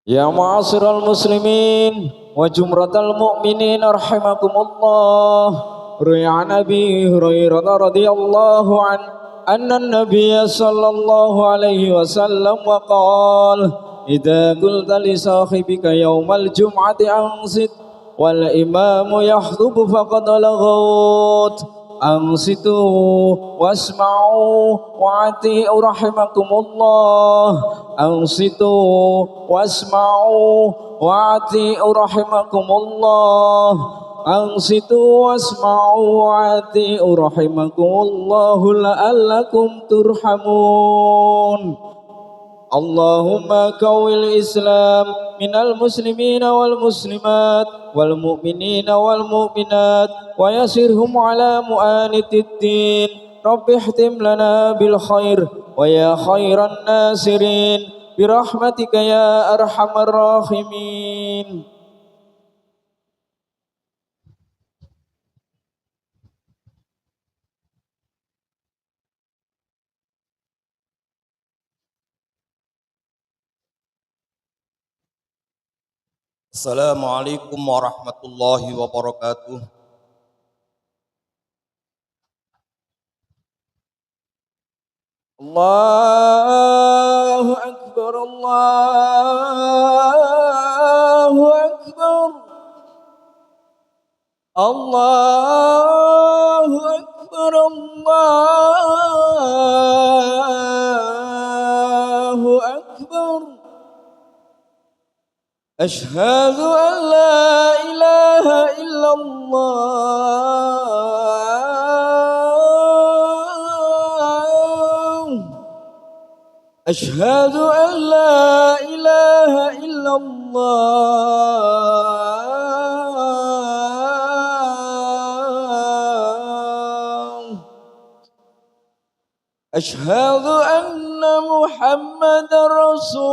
Ya ma'asyiral muslimin wa jumratal mu'minin rahimakumullah. Ruya Nabi Hurairah radhiyallahu anna an-nabiy sallallahu alaihi wasallam wa qala idza qulta li sahibika yaumal jum'ati ansit wal imamu yahdhubu faqad laghawt ansitu wasma'u wa'ati'u rahimakumullah. Ansitu wasma'u wa'ati'u rahimakumullah. Ansitu wasma'u wa'ati'u rahimakumullah la'allakum turhamun. Allahumma kawil Islam minal muslimina wal muslimat wal mu'minina wal mu'minat wa yasirhum ala mu'anitid din. Rabbi ihtim lana bil khair wa ya khairan nasirin birahmatika ya arhamar rahimin. Assalamualaikum warahmatullahi wabarakatuh. Allahu akbar, Allahu akbar, Allahu akbar, Allahu akbar. Ashhadu an la ilaha illallah. Ashhadu an la ilaha illallah. Ashhadu anna Muhammadar Rasulullah.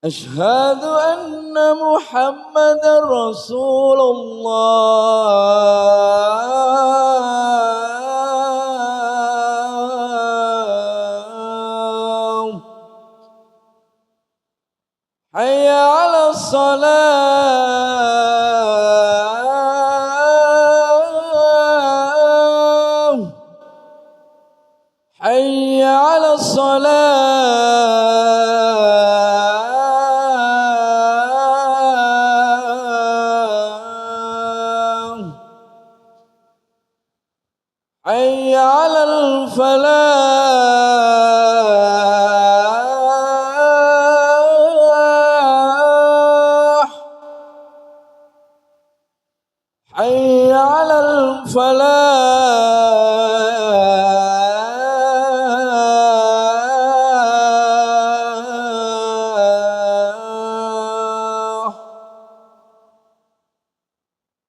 Ashhadu anna Muhammadar Rasulullah. Hayya 'alas salam. Hayya 'alas salam. Hayya 'alal falah. Hayya 'alal falah.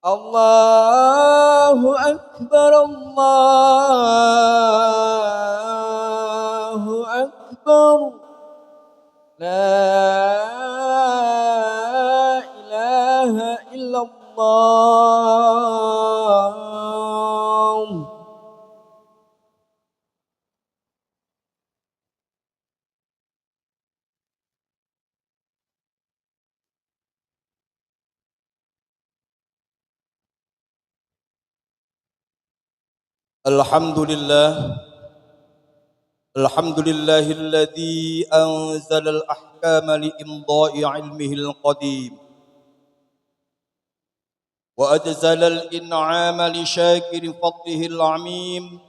Allahu akbar, Allahu akbar. La ilaha illallah. Alhamdulillahilladzi anzalal ahkama liimda'i ilmihil qadim wa ajzalal in'ama li syakiri fadlihil amim.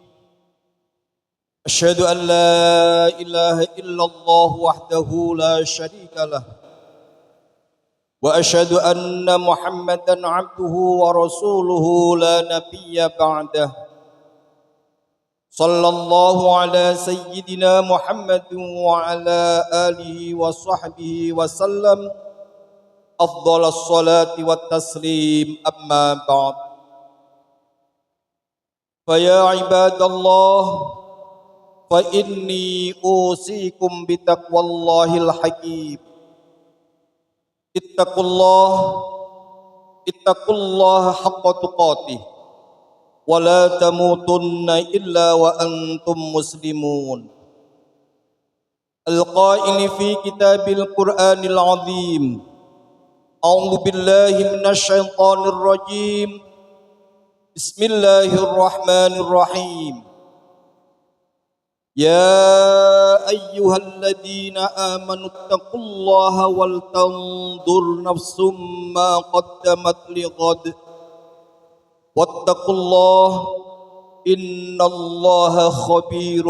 Asyhadu an la ilaha illallah wahdahu la syarika lah wa asyhadu anna Muhammadan abduhu wa rasuluhu la nabiyya ba'dah. Sallallahu ala sayyidina Muhammadin wa ala alihi wa sahbihi wa sallam. Afdhalas salati wat taslim, amma ba'd. Fa ya ibadallah, fa inni usikum bitaqwallahil hakim. Ittaqullah haqqa tuqatih ولا تموتن إلا وأنتم مسلمون القائل في كتاب القرآن العظيم أعوذ بالله من الشيطان الرجيم بسم الله الرحمن الرحيم يا أيها الذين آمنوا اتقوا الله ولتنظر نفس ما قدمت لغد واتقوا الله إن الله خبير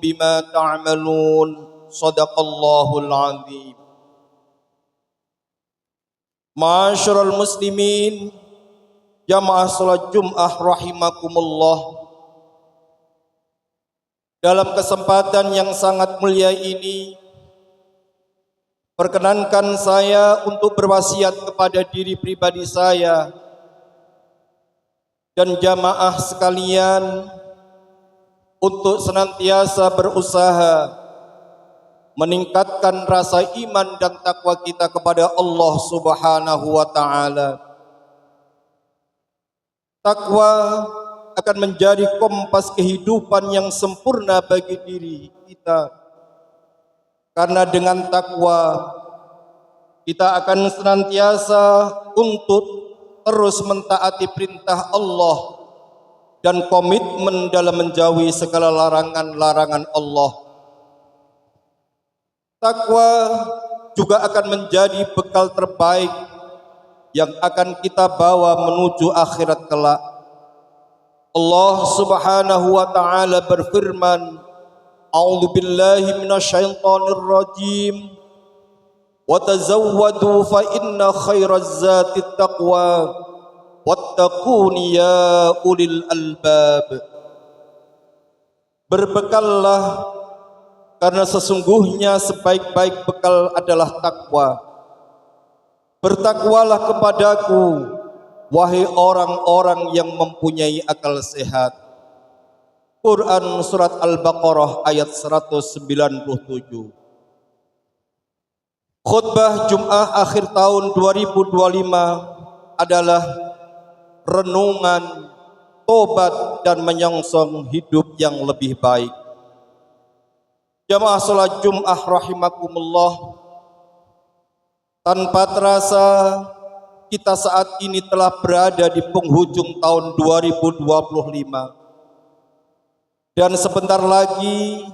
بما تعملون صدق الله العظيم. Ma'asyiral muslimin, jamaah salat Jumat rahimakumullah. Dalam kesempatan yang sangat mulia ini, perkenankan saya untuk berwasiat kepada diri pribadi saya dan jamaah sekalian untuk senantiasa berusaha meningkatkan rasa iman dan takwa kita kepada Allah Subhanahu wa taala. Takwa akan menjadi kompas kehidupan yang sempurna bagi diri kita. Karena dengan takwa kita akan senantiasa untuk terus mentaati perintah Allah dan komitmen dalam menjauhi segala larangan-larangan Allah. Takwa juga akan menjadi bekal terbaik yang akan kita bawa menuju akhirat kelak. Allah Subhanahu wa taala berfirman, A'udzu billahi minasyaitonir rajim. Wa tazawwadu fa inna khairaz zati taqwa wattaquni ya ulil albab. Berbekallah karena sesungguhnya sebaik-baik bekal adalah takwa. Bertakwalah kepadaku, wahai orang-orang yang mempunyai akal sehat. Quran Surat Al-Baqarah ayat 197. Khutbah Jumat akhir tahun 2025 adalah renungan, tobat dan menyongsong hidup yang lebih baik. Jamaah salat Jumat rahimakumullah, tanpa terasa kita saat ini telah berada di penghujung tahun 2025 dan sebentar lagi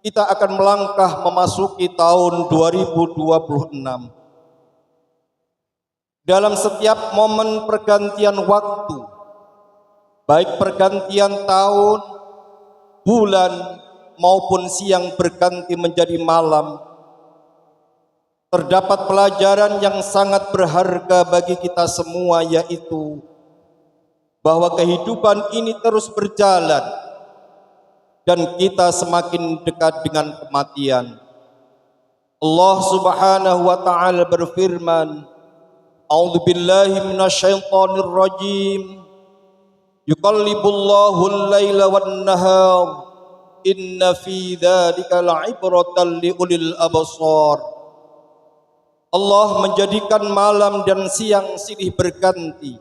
kita akan melangkah memasuki tahun 2026. Dalam setiap momen pergantian waktu, baik pergantian tahun, bulan maupun siang berganti menjadi malam, terdapat pelajaran yang sangat berharga bagi kita semua, yaitu bahwa kehidupan ini terus berjalan dan kita semakin dekat dengan kematian. Allah Subhanahu wa taala berfirman, A'udzu billahi minasyaitonir rajim. Yuqallibullahu al-laila wan-nahar. Inna fi dzalika la'ibratan liulil absar. Allah menjadikan malam dan siang silih berganti.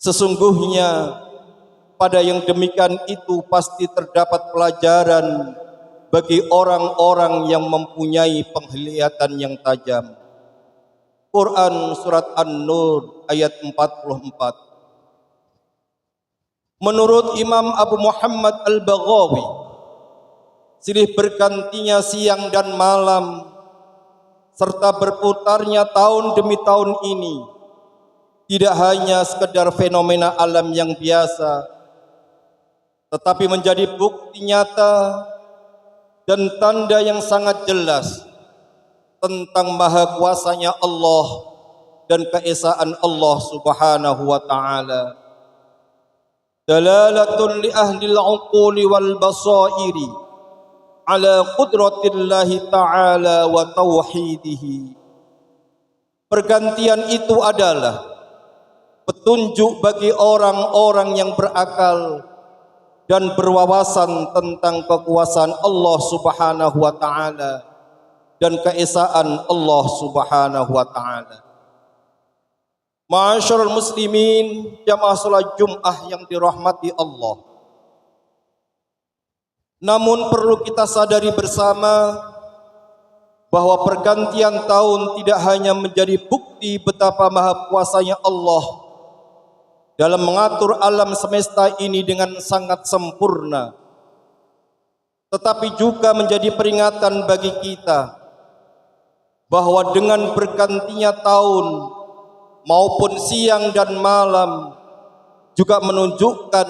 Sesungguhnya pada yang demikian itu pasti terdapat pelajaran bagi orang-orang yang mempunyai penglihatan yang tajam. Quran Surat An-Nur ayat 44. Menurut Imam Abu Muhammad Al-Baghawi, silih bergantinya siang dan malam serta berputarnya tahun demi tahun ini tidak hanya sekedar fenomena alam yang biasa, tetapi menjadi bukti nyata dan tanda yang sangat jelas tentang maha kuasanya Allah dan keesaan Allah Subhanahu wa taala. Dalalatun li ahli al-uquli wal basairi ala qudratillahi ta'ala wa tauhidihi. Pergantian itu adalah petunjuk bagi orang-orang yang berakal dan berwawasan tentang kekuasaan Allah Subhanahu wa taala dan keesaan Allah Subhanahu wa taala. Ma'asyiral muslimin, jamaah salat Jumat yang dirahmati Allah. Namun perlu kita sadari bersama bahwa pergantian tahun tidak hanya menjadi bukti betapa maha kuasanya Allah dalam mengatur alam semesta ini dengan sangat sempurna, tetapi juga menjadi peringatan bagi kita bahwa dengan bergantinya tahun maupun siang dan malam juga menunjukkan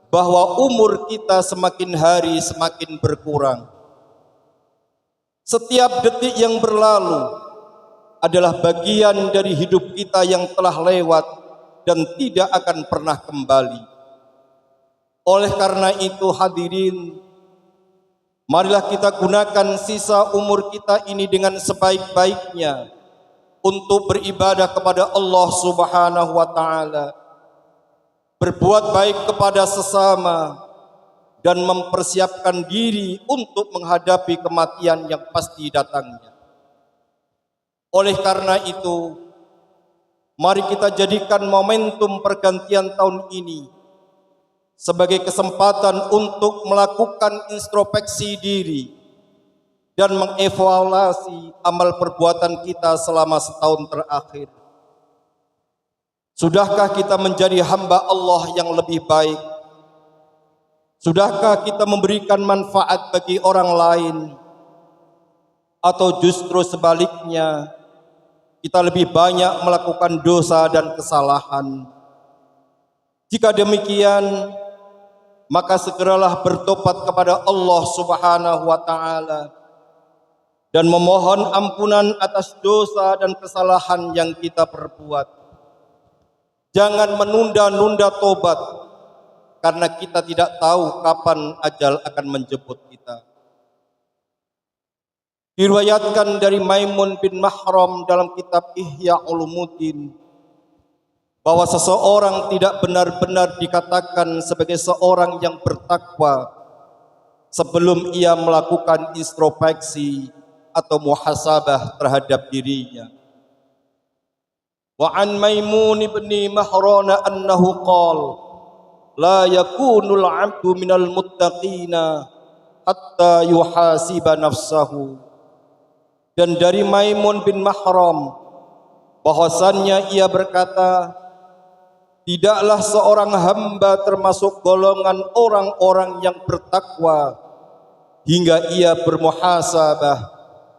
bahwa umur kita semakin hari semakin berkurang. Setiap detik yang berlalu adalah bagian dari hidup kita yang telah lewat dan tidak akan pernah kembali. Oleh karena itu hadirin, marilah kita gunakan sisa umur kita ini dengan sebaik-baiknya untuk beribadah kepada Allah Subhanahu wa taala, berbuat baik kepada sesama, dan mempersiapkan diri untuk menghadapi kematian yang pasti datangnya. Oleh karena itu, mari kita jadikan momentum pergantian tahun ini sebagai kesempatan untuk melakukan introspeksi diri dan mengevaluasi amal perbuatan kita selama setahun terakhir. Sudahkah kita menjadi hamba Allah yang lebih baik? Sudahkah kita memberikan manfaat bagi orang lain? Atau justru sebaliknya, kita lebih banyak melakukan dosa dan kesalahan? Jika demikian, maka segeralah bertobat kepada Allah Subhanahu wa taala dan memohon ampunan atas dosa dan kesalahan yang kita perbuat. Jangan menunda-nunda tobat, karena kita tidak tahu kapan ajal akan menjemput kita. Diriwayatkan dari Maimun bin Mahram dalam kitab Ihya Ulumuddin bahwa seseorang tidak benar-benar dikatakan sebagai seorang yang bertakwa sebelum ia melakukan introspeksi atau muhasabah terhadap dirinya. Wa an Maimun bin Mahran annahu qala la yakunul 'abdu minal muttaqina hatta yuhasiba nafsahu. Dan dari Maimun bin Mahram bahwasannya ia berkata, tidaklah seorang hamba termasuk golongan orang-orang yang bertakwa hingga ia bermuhasabah,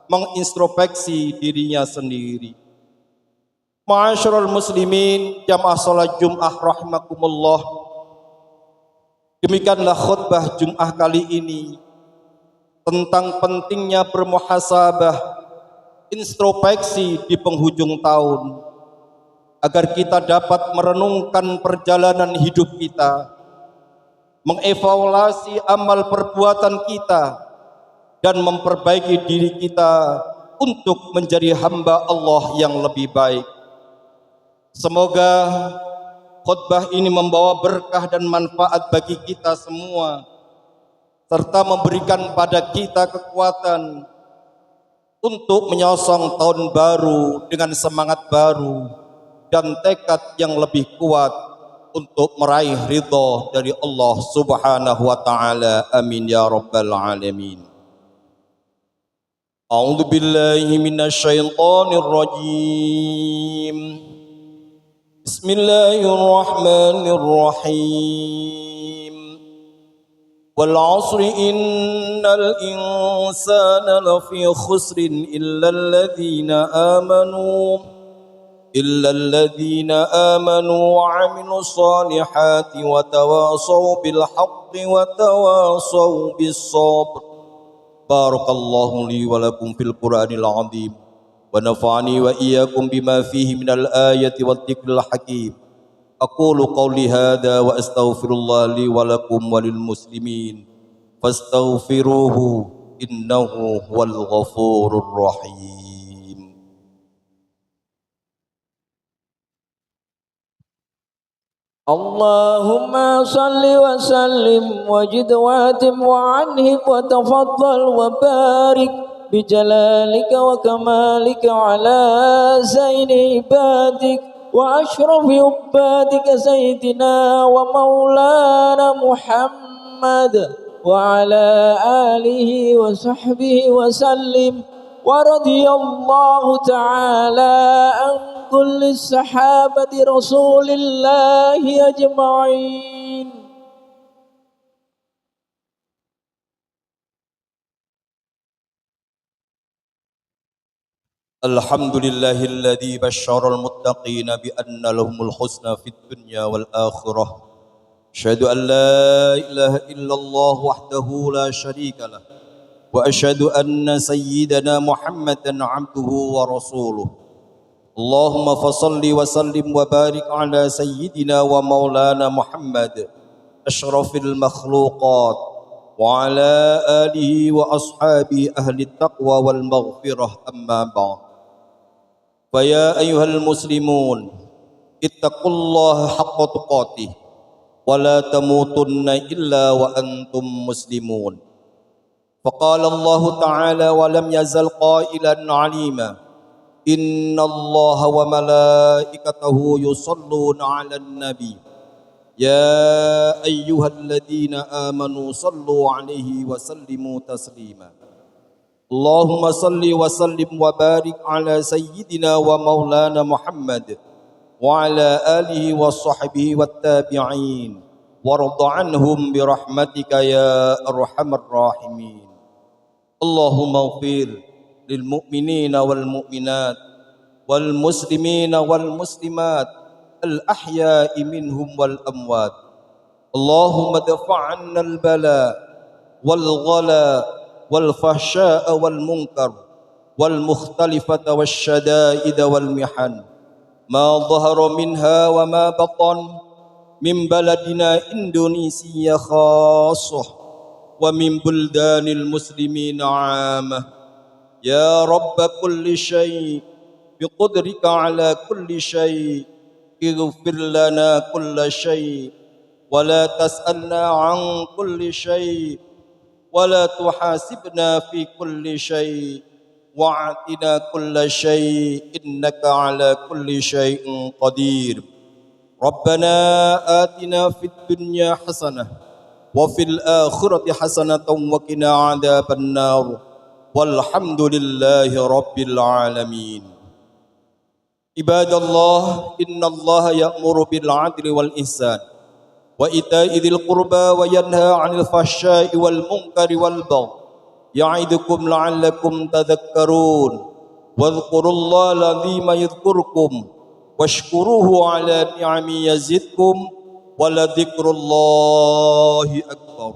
mengintrospeksi dirinya sendiri. Ma'asyiral muslimin, jamaah salat Jumat rahimakumullah. Demikianlah khutbah Jumat kali ini tentang pentingnya bermuhasabah, introspeksi di penghujung tahun, agar kita dapat merenungkan perjalanan hidup kita, mengevaluasi amal perbuatan kita, dan memperbaiki diri kita untuk menjadi hamba Allah yang lebih baik. Semoga khutbah ini membawa berkah dan manfaat bagi kita semua, serta memberikan pada kita kekuatan untuk menyongsong tahun baru dengan semangat baru dan tekad yang lebih kuat untuk meraih ridha dari Allah Subhanahu wa taala. Amin ya rabbal alamin. A'udzu billahi minasyaitonir rajim. Bismillahirrahmanirrahim. Wal 'asri innal insana lafi khusrin illa alladhina amanu wa 'amilus solihati wa tawasaw bil haqqi wa tawasaw bis sabr. Barakallahu li wa lakum fil Qur'anil 'azim. ونفعني وإياكم بما فيه من الآية والذكر الحكيم. أقول قولي هذا وأستغفر الله لي ولكم وللمسلمين فاستغفروه إنه هو الغفور الرحيم. اللهم صل وسلم وجد واتم وعنهم وتفضل وبارك بجلالك وكمالك على زين عبادك وأشرف عبادك سيدنا ومولانا محمد وعلى آله وصحبه وسلم. ورضي الله تعالى عن كل الصحابة رسول الله أجمعين. الحمد لله الذي بشر المتقين بأن لهم الحسنى في الدنيا والآخرة. أشهد أن لا إله إلا الله وحده لا شريك له، وأشهد أن سيدنا محمدا عبده ورسوله. اللهم فصل وسلم وبارك على سيدنا ومولانا محمد أشرف المخلوقات، وعلى آله وأصحابه أهل التقوى والمغفرة. أما بعد، فيا أيها المسلمون اتقوا الله حق تقاته ولا تموتن إلا وأنتم مسلمون. فقال الله تعالى: ولم يزل قائلا عليما: إن الله وملائكته يصلون على النبي يا أيها الذين آمنوا صلوا عليه وسلموا تسليما. اللهم صل وسلم وبارك على سيدنا ومولانا محمد وعلى آله وصحبه والتابعين، وارض عنهم برحمتك يا أرحم الراحمين. اللهم اغفر للمؤمنين والمؤمنات والمسلمين والمسلمات الأحياء منهم والأموات. اللهم ادفع عنا البلاء والغلاء والفحشاء والمنكر والمختلفة والشدائد والمحن، ما ظهر منها وما بطن، من بلدنا إندونيسيا خاصة ومن بلدان المسلمين عامة. يا رب كل شيء، بقدرك على كل شيء، اغفر لنا كل شيء، ولا تسألنا عن كل شيء، ولا تحاسبنا في كل شيء، واعطنا كل شيء، إنك على كل شيء قدير. ربنا آتنا في الدنيا حسنة وفي الآخرة حسنة وقنا عذاب النار، والحمد لله رب العالمين. عباد الله، إن الله يأمر بالعدل والإحسان وإيتاء ذي القربى وينهى عن الفحشاء والمنكر والبغي، يعظكم لعلكم تذكرون. واذكروا الله العظيم يذكركم، واشكروه على نعمه يزدكم، ولذكر الله أكبر.